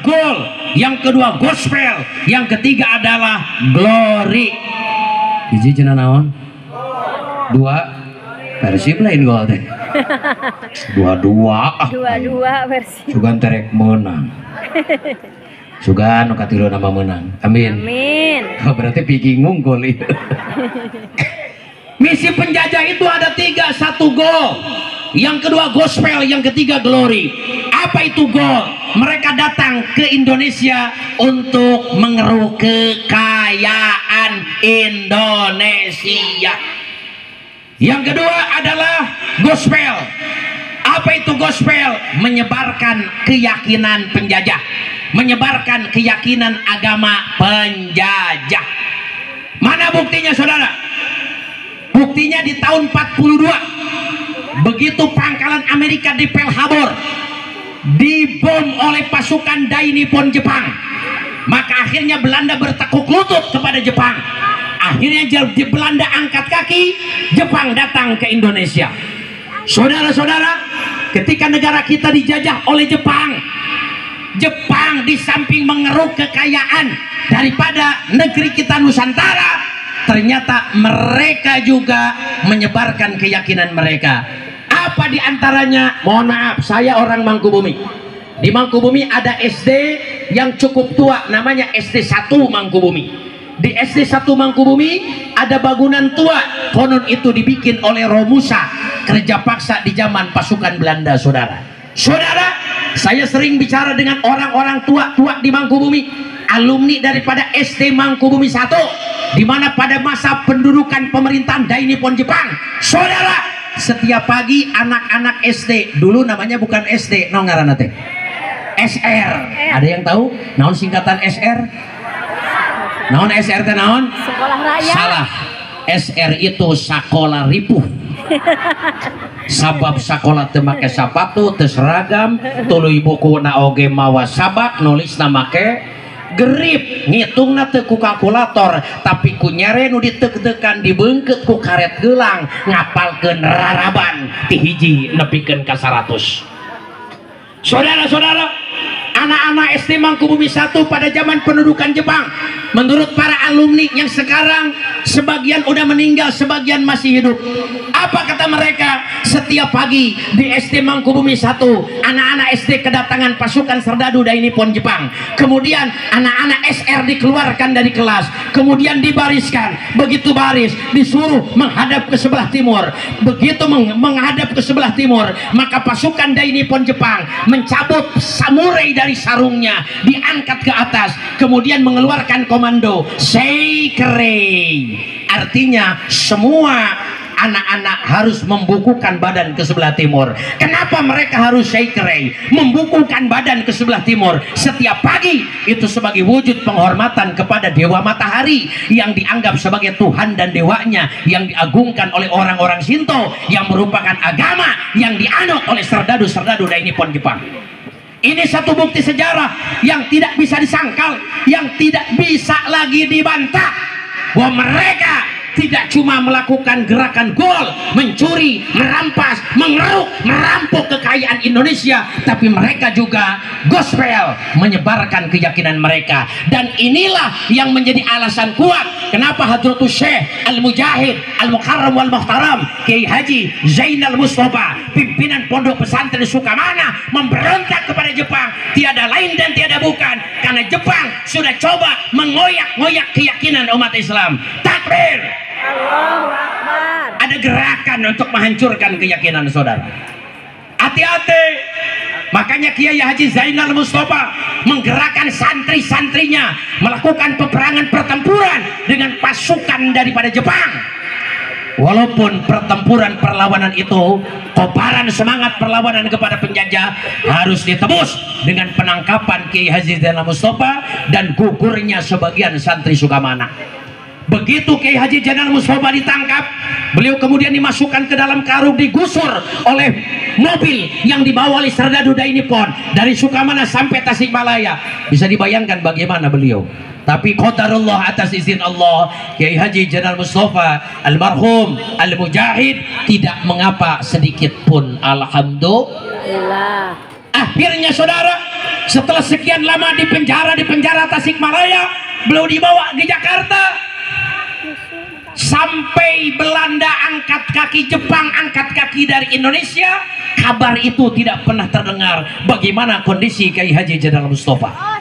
Goal, yang kedua gospel, yang ketiga adalah glory. Hiji cenah naon? Dua Persib lain gol teh. Dua-dua versi. Sugan terek menang. Sugan nu katilu nama menang. Amin. Amin. Oh, berarti pigi ngungkul itu. Misi penjajah itu ada tiga, satu gol, yang kedua gospel, yang ketiga glory. Apa itu gol? Mereka datang ke Indonesia untuk mengeruk kekayaan Indonesia. Yang kedua adalah gospel. Apa itu gospel? Menyebarkan keyakinan penjajah, menyebarkan keyakinan agama penjajah. Mana buktinya, saudara? Buktinya di tahun 42, begitu pangkalan Amerika di Pearl Harbor dibom oleh pasukan Dai Nippon Jepang, maka akhirnya Belanda bertekuk lutut kepada Jepang. Akhirnya Belanda angkat kaki, Jepang datang ke Indonesia. Saudara-saudara, ketika negara kita dijajah oleh Jepang, Jepang di samping mengeruk kekayaan daripada negeri kita Nusantara, ternyata mereka juga menyebarkan keyakinan mereka. Apa diantaranya? Mohon maaf, saya orang Mangkubumi. Di Mangkubumi ada SD yang cukup tua, namanya SD 1 Mangkubumi. Di SD 1 Mangkubumi ada bangunan tua, konon itu dibikin oleh Romusa, kerja paksa di zaman pasukan Belanda, saudara. Saudara, saya sering bicara dengan orang-orang tua-tua di Mangkubumi, alumni daripada SD Mangkubumi 1, di mana pada masa pendudukan pemerintahan Dai Nippon Jepang, saudara, setiap pagi anak-anak SD, dulu namanya bukan SD, no ngaranna teh SR. Ada yang tahu naon singkatan SR? Naon SR teh naon? Sekolah raya. Salah. SR itu sakola ripuh. Sabab sakola teu make sapatu, teu seragam, tuluy buku na oge mawa sabak, nulisna make gerip, ngitungna teu ku kalkulator, tapi ku nyere nu diteg-degan dibeungkeut ku karet geulang, ngapalkeun raraban ti hiji nepikeun ka 100. Saudara-saudara, anak-anak SD Mangkubumi 1 pada zaman pendudukan Jepang, menurut para alumni yang sekarang sebagian udah meninggal, sebagian masih hidup, apa kata mereka? Setiap pagi di SD Mangkubumi 1, anak-anak SD kedatangan pasukan serdadu Dai Nippon Jepang. Kemudian anak-anak SR dikeluarkan dari kelas, kemudian dibariskan. Begitu baris, disuruh menghadap ke sebelah timur. Begitu menghadap ke sebelah timur, maka pasukan Dai Nippon Jepang mencabut samurai dari sarungnya, diangkat ke atas, kemudian mengeluarkan komando Seikerei. Artinya semua anak-anak harus membukukan badan ke sebelah timur. Kenapa mereka harus Seikerei, membukukan badan ke sebelah timur setiap pagi? Itu sebagai wujud penghormatan kepada Dewa Matahari yang dianggap sebagai Tuhan dan dewanya, yang diagungkan oleh orang-orang Shinto, yang merupakan agama yang dianut oleh serdadu-serdadu Dai Nippon Jepang. Ini satu bukti sejarah yang tidak bisa disangkal, yang tidak bisa lagi dibantah, bahwa mereka tidak cuma melakukan gerakan gol, mencuri, merampas, mengeruk, merampok kekayaan Indonesia, tapi mereka juga gospel, menyebarkan keyakinan mereka. Dan inilah yang menjadi alasan kuat kenapa Hadratus Syekh Al-Mujahid Al-Mukarram Wal-Muhtaram Kiai Haji Zainal Mustafa, pimpinan Pondok Pesantren Sukamana, memberontak kepada Jepang. Tiada lain dan tiada bukan karena Jepang sudah coba mengoyak-ngoyak keyakinan umat Islam. Takbir! Allahu Akbar. Ada gerakan untuk menghancurkan keyakinan saudara. Hati-hati. Makanya Kiai Haji Zainal Mustafa menggerakkan santri-santrinya melakukan peperangan pertempuran dengan pasukan daripada Jepang. Walaupun pertempuran perlawanan itu, kobaran semangat perlawanan kepada penjajah harus ditebus dengan penangkapan Kiai Haji Zainal Mustafa dan gugurnya sebagian santri Sukamana. Begitu Kiai Haji Zainal Mustafa ditangkap, beliau kemudian dimasukkan ke dalam karung, digusur oleh mobil yang dibawa oleh serdadu Dai Nippon dari Sukamana sampai Tasikmalaya. Bisa dibayangkan bagaimana beliau. Tapi qadarullah, atas izin Allah, Kiai Haji Zainal Mustafa almarhum Al-Mujahid tidak mengapa sedikit pun, alhamdulillah. Akhirnya saudara, setelah sekian lama di penjara Tasikmalaya, beliau dibawa ke Jakarta. Sampai Belanda angkat kaki, Jepang angkat kaki dari Indonesia, kabar itu tidak pernah terdengar. Bagaimana kondisi Kiai Haji Zainal Mustafa?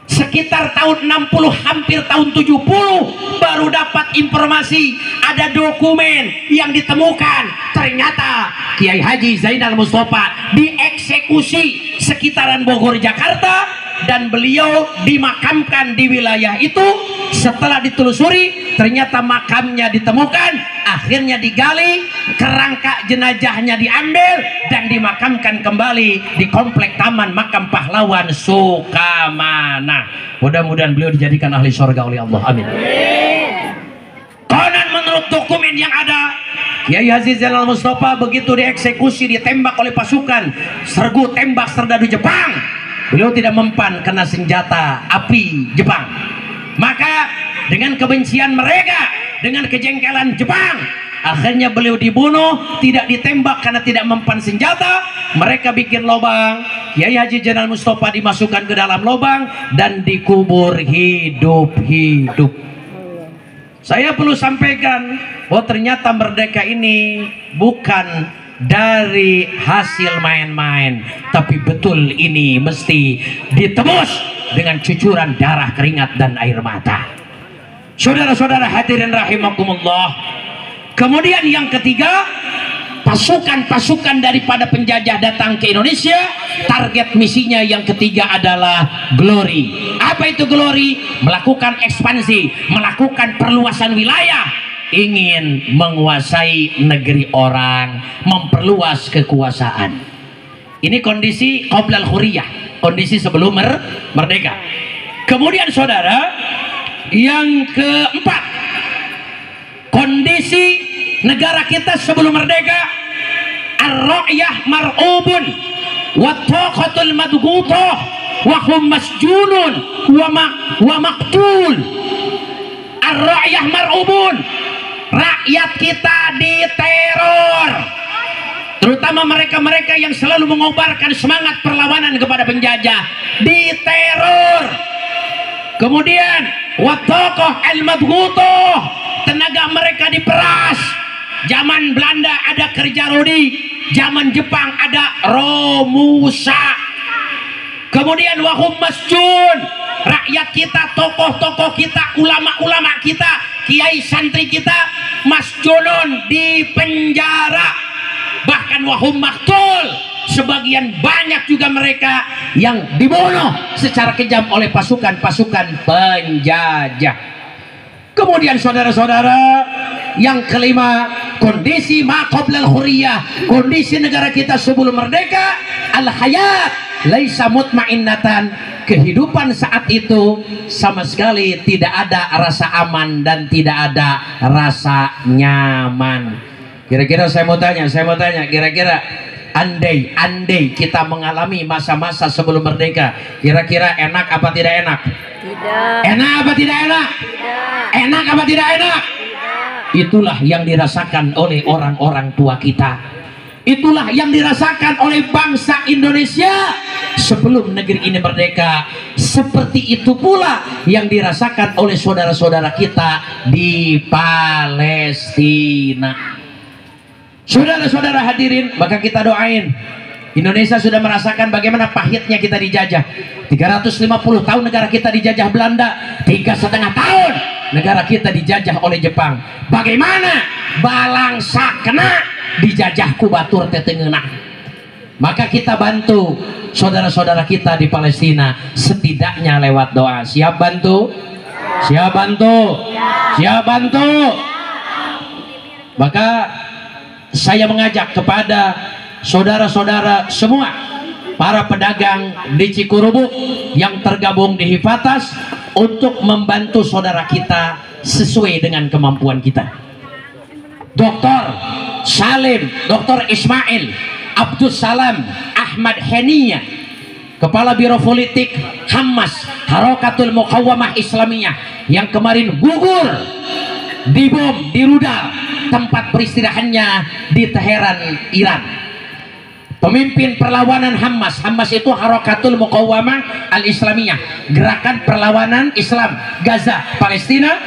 Sekitar tahun 60, hampir tahun 70 baru dapat informasi, ada dokumen yang ditemukan. Ternyata Kiai Haji Zainal Mustafa dieksekusi sekitaran Bogor, Jakarta, dan beliau dimakamkan di wilayah itu. Setelah ditelusuri, ternyata makamnya ditemukan, akhirnya digali, kerangka jenazahnya diambil dan dimakamkan kembali di komplek Taman Makam Pahlawan Sukamana. Mudah-mudahan beliau dijadikan ahli surga oleh Allah, amin. Konon menurut dokumen yang ada, Kiai Haji Zainal Mustafa begitu dieksekusi, ditembak oleh pasukan sergu tembak serdadu Jepang, beliau tidak mempan kena senjata api Jepang. Maka dengan kebencian mereka, dengan kejengkelan Jepang, akhirnya beliau dibunuh, tidak ditembak karena tidak mempan senjata. Mereka bikin lubang, Kiai Haji Zainal Mustafa dimasukkan ke dalam lubang dan dikubur hidup-hidup. Saya perlu sampaikan bahwa ternyata merdeka ini bukan dari hasil main-main, tapi betul ini mesti ditebus dengan cucuran darah, keringat, dan air mata. Saudara-saudara hadirin rahimakumullah. Kemudian yang ketiga, pasukan-pasukan daripada penjajah datang ke Indonesia. Target misinya yang ketiga adalah glory. Apa itu glory? Melakukan ekspansi, melakukan perluasan wilayah, ingin menguasai negeri orang, memperluas kekuasaan. Ini kondisi qoblal huriyah, kondisi sebelum merdeka. Kemudian saudara, yang keempat, kondisi negara kita sebelum merdeka. Ar-ra'yah mar'ubun wa taqatul madghutah wa hum masjunun wa maqtul. Ar-ra'yah mar'ubun, rakyat kita diteror, terutama mereka-mereka yang selalu mengobarkan semangat perlawanan kepada penjajah, diteror. Kemudian wataqah al-madghutah, tenaga mereka diperas. Zaman Belanda ada kerja rodi, zaman Jepang ada romusa. Kemudian wahum masjun, rakyat kita, tokoh-tokoh kita, ulama-ulama kita, kiai santri kita masjunun, di penjara. Bahkan wahum maktul, sebagian banyak juga mereka yang dibunuh secara kejam oleh pasukan-pasukan penjajah. Kemudian saudara-saudara, yang kelima, kondisi maqoblal huriyah, kondisi negara kita sebelum merdeka. Al-hayat laisa mutmainnatan, kehidupan saat itu sama sekali tidak ada rasa aman dan tidak ada rasa nyaman. Kira-kira saya mau tanya, kira-kira andai kita mengalami masa-masa sebelum merdeka, kira-kira enak apa tidak enak? Tidak. Enak apa tidak enak? Tidak. Enak apa tidak enak? Tidak. Itulah yang dirasakan oleh orang-orang tua kita. Itulah yang dirasakan oleh bangsa Indonesia sebelum negeri ini merdeka. Seperti itu pula yang dirasakan oleh saudara-saudara kita di Palestina. Saudara-saudara hadirin, maka kita doain. Indonesia sudah merasakan bagaimana pahitnya kita dijajah. 350 tahun negara kita dijajah Belanda, 3,5 tahun negara kita dijajah oleh Jepang. Bagaimana balang sakna dijajah ku batur tetengenah. Maka kita bantu saudara-saudara kita di Palestina setidaknya lewat doa. Siap bantu? Siap bantu? Siap bantu? Maka saya mengajak kepada saudara-saudara semua, para pedagang di Cikurubuk yang tergabung di Hifatas, untuk membantu saudara kita sesuai dengan kemampuan kita. Dr. Salim, Dr. Ismail, Abdus Salam, Ahmad Henia, Kepala Biro Politik Hamas, Harokatul Muqawamah Islamiyah, yang kemarin gugur dibom di rudal tempat peristirahatnya di Teheran, Iran. pemimpin perlawanan Hamas. Hamas itu Harakatul Muqawamah Al-Islamiyah, gerakan perlawanan Islam Gaza Palestina.